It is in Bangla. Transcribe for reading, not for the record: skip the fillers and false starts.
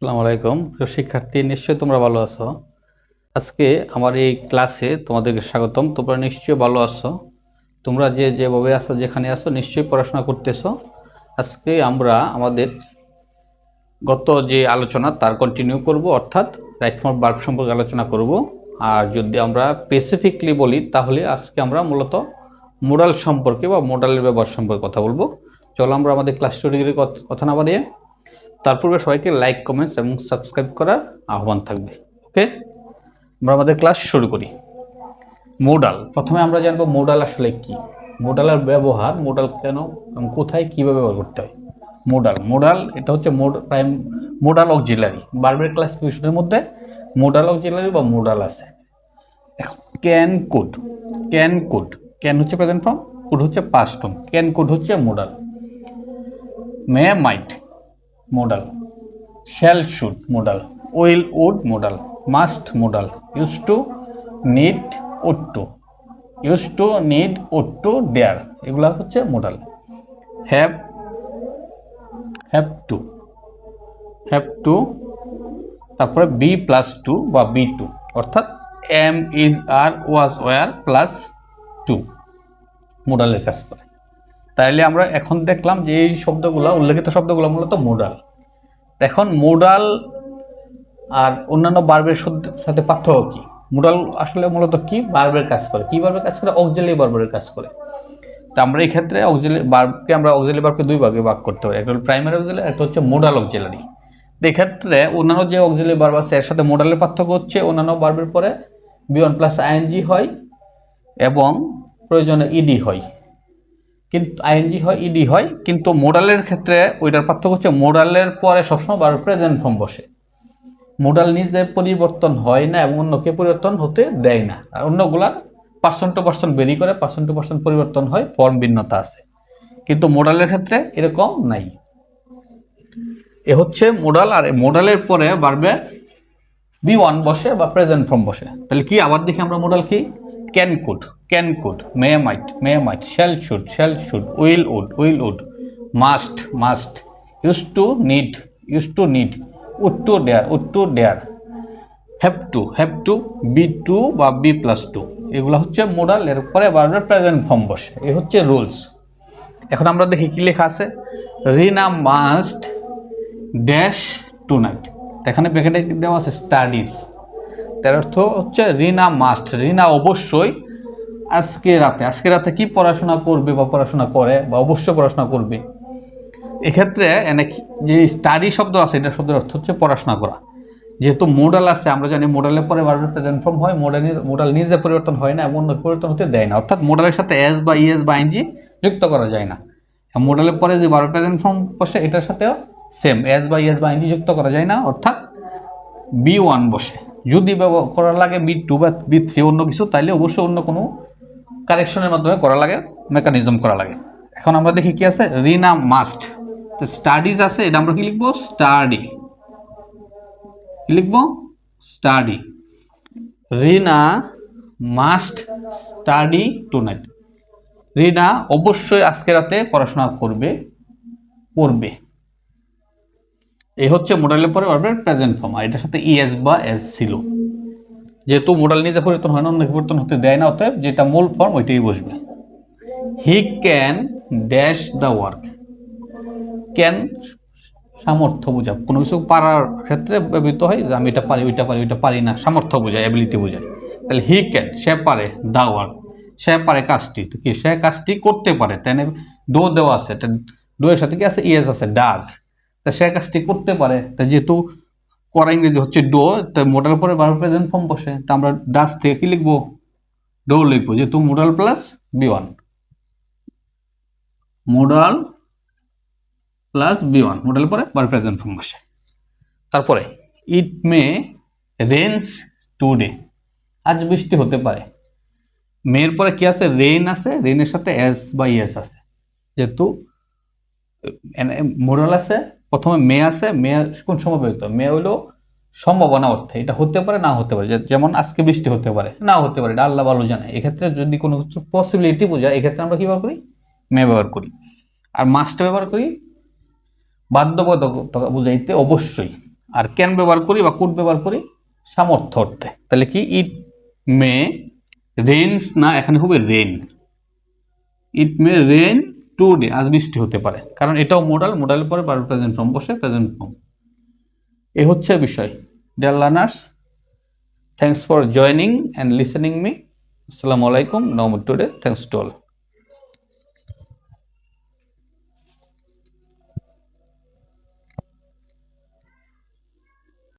আসসালামু আলাইকুম প্রিয় শিক্ষার্থী, নিশ্চয়ই তোমরা ভালো আছো। আজকে আমার এই ক্লাসে তোমাদেরকে স্বাগতম। তোমরা নিশ্চয়ই ভালো আছো। তোমরা যেভাবে আছো, যেখানে আছো, নিশ্চয়ই পড়াশোনা করতেছো। আজকে আমরা আমাদের গত যে আলোচনা তার কন্টিনিউ করব, অর্থাৎ রাইট ফর্ম ভার্ব সম্পর্কে আলোচনা করব। আর যদি আমরা স্পেসিফিকলি বলি তাহলে আজকে আমরা মূলত মোডাল সম্পর্কে বা মোডালের ব্যবহার সম্পর্কে কথা বলবো। চলো আমরা আমাদের ক্লাস স্টাডির কথা না বাড়িয়ে তার পূর্বে সবাইকে লাইক, কমেন্টস এবং সাবস্ক্রাইব করার আহ্বান থাকবে। ওকে, আমরা আমাদের ক্লাস শুরু করি। মোডাল, প্রথমে আমরা জানবো মোডাল আসলে কি, মোডালের ব্যবহার, মোডাল কেন এবং কোথায় কিভাবে ব্যবহার করতে হয়। মোডাল এটা হচ্ছে মোডাল অক্সিলারি। ভার্বের ক্লাসিফিকেশনের মধ্যে মোডাল অক্সিলারি বা মোডাল আছে। ক্যান কুড, ক্যান হচ্ছে প্রেজেন্ট ফর্ম, কুড হচ্ছে পাস্ট ফর্ম। ক্যান কুড হচ্ছে modal. May might modal, shall should modal, will would modal, must modal, used to need ought to dare, এগুলা হচ্ছে modal। have to তারপরে be plus to বা be to, অর্থাৎ am is are was were plus to মোডালের কাজ করে। তাইলে আমরা এখন দেখলাম যে এই শব্দগুলো, উল্লেখিত শব্দগুলো মূলত মোডাল। এখন মোডাল আর অন্যান্য ভার্বের সাথে পার্থক্য কি? মোডাল আসলে মূলত কি ভার্বের কাজ করে, কি ভার্বের কাজ করে? অক্সিলারি ভার্বের কাজ করে। তো আমরা এই ক্ষেত্রে অক্সিলারি ভার্বকে আমরা অক্সিলারি ভার্বকে দুই ভাগে ভাগ করতে পারি, একটা হলো প্রাইমারি অক্সিলারি, একটা হচ্ছে মোডাল অক্সিলারি। এই ক্ষেত্রে অন্যান্য যে অক্সিলারি ভার্ব আছে এর সাথে মোডালের পার্থক্য হচ্ছে অন্যান্য ভার্বের পরে বি1 প্লাস আইএনজি হয় এবং প্রয়োজনে ইডি হয়, কিন্তু আইএনজি হয়, ইডি হয়। কিন্তু মোডালের ক্ষেত্রে ওইটার পার্থক্য হচ্ছে মোডালের পরে সবসময় ভার্ব প্রেজেন্ট ফর্ম বসে। মোডাল নিজে পরিবর্তন হয় না এবং অন্যকে পরিবর্তন হতে দেয় না। আর অন্যগুলা পার্সন টু পার্সন বেরি করে, পার্সন টু পার্সন পরিবর্তন হয়, ফর্ম ভিন্নতা আছে। কিন্তু মোডালের ক্ষেত্রে এরকম নাই। এ হচ্ছে মোডাল। আর মোডালের পরে ভার্বে বি1 বসে বা প্রেজেন্ট ফর্ম বসে। তাহলে কি আবার দেখি আমরা মোডাল কি? Can could, may might, shall should, will would, must, use to need, would to dare, have to, be to বা বি প্লাস টু, এগুলো হচ্ছে মোডাল। এর পরে ভার্বের প্রেজেন্ট ফর্ম বসে। এই হচ্ছে রুলস। এখন আমরা দেখি কি লেখা আছে। রিনা মাস্ট ড্যাশ টু নাইট, এখানে ব্র্যাকেটে দেওয়া আছে স্টাডিজ। তার অর্থ হচ্ছে রিনা মাস্ট, রিনা অবশ্যই আজকে রাতে কি পড়াশোনা করবে বা পড়াশোনা করে বা অবশ্যই পড়াশোনা করবে। এক্ষেত্রে যে স্টাডি শব্দ আছে, এটা শব্দের অর্থ হচ্ছে পড়াশোনা করা। যেহেতু মোডাল আছে, আমরা জানি মোডালের পরে ভার্বের প্রেজেন্ট ফর্ম হয়, মোডাল নিজে পরিবর্তন হয় না এবং অন্য পরিবর্তন হতে দেয় না। অর্থাৎ মোডালের সাথে এস বা ইএস বা আইএনজি যুক্ত করা যায় না। মোডালের পরে যে ভার্বের প্রেজেন্ট ফর্ম বসে এটার সাথেও সেম এস বা ইএস বা আইএনজি যুক্ত করা যায় না, অর্থাৎ বি1 বসে। যদি ব্যবহার করা লাগে বি2 বা বি3 অন্য কিছু, তাইলে অবশ্যই অন্য কোনো কারেকশনের মাধ্যমে করা লাগে, মেকানিজম করা লাগে। এখন আমরা দেখি কি আছে। রিনা মাস্ট, তো স্টাডিজ আছে, এটা আমরা কি লিখবো? স্টাডি লিখবো, স্টাডি। রিনা মাস্ট স্টাডি টুনাইট, রিনা অবশ্যই আজকে রাতে পড়াশোনা পড়বে। এই হচ্ছে মোডালের পরে ভার্বের প্রেজেন্ট ফর্ম। আর এটার সাথে ইএস বা এস ছিল। যেহেতু মোডাল নিজে পরিবর্তন হয় না, অন্য পরিবর্তন হতে দেয় না, অতএব যেটা মূল ফর্ম ওইটাই বসবে। He can dash the work, can সামর্থ্য বোঝায়, কোনো কিছু পারার ক্ষেত্রে ব্যবহৃত হয়, যে আমি এটা পারি, ওইটা পারি না, সামর্থ্য বোঝায়, অ্যাবিলিটি বোঝায়। তাহলে হি ক্যান, সে পারে, দা ওয়ার্ক, সে পারে কাজটি। তো কি সে কাজটি করতে পারে, তাই না? ডো দেওয়া আছে, ডো এর সাথে কি আছে? ইএস আছে, ডাজ। তা সে কাজটি করতে পারে। তা যেহেতু করা ইংরেজি হচ্ছে ডো, তাই মোডাল পরে ভার্ব প্রেজেন্ট ফর্ম বসে। তা আমরা ডাজ থেকে কি লিখবো? ডো লিখবো, যেহেতু modal plus B one, modal plus B one, modal পরে ভার্ব প্রেজেন্ট ফর্ম বসে। তারপরে ইট মে রেন্স টুডে, আজ বৃষ্টি হতে পারে। মেয়ের পরে কি আছে? রেইন আছে, রেইনের সাথে এস বা ইএস আছে। যেহেতু মোডাল আছে, প্রথমে মে আছে। মে কোন সময় ব্যবহৃত? মে হলো সম্ভাবনা অর্থে, এটা হতে পারে না হতে পারে। যেমন আজকে বৃষ্টি হতে পারে, না হতে পারে, এটা আল্লাহ ভালো জানে। এক্ষেত্রে যদি কোনো কিছু পসিবিলিটি বোঝায়, এক্ষেত্রে আমরা কি ব্যবহার করি? মে ব্যবহার করি। আর মাস্ট ব্যবহার করি বাধ্যবাধকতা বুঝাইতে, অবশ্যই। আর ক্যান ব্যবহার করি বা কুড ব্যবহার করি সামর্থ্য অর্থে। তাহলে কি ইট মে রেইনস না, এখানে হবে রেন। ইট মে রেন টুডে, আজ বৃষ্টি হতে পারে, কারণ এটাও মোডাল, মোডালের পরে ভার্ব প্রেজেন্ট ফর্ম বসে, প্রেজেন্ট ফর্ম। এ হচ্ছে বিষয়। Dear learners, thanks for joining and listening me. আসসালামু আলাইকুম। নাও টুডে, থ্যাংকস টু অল।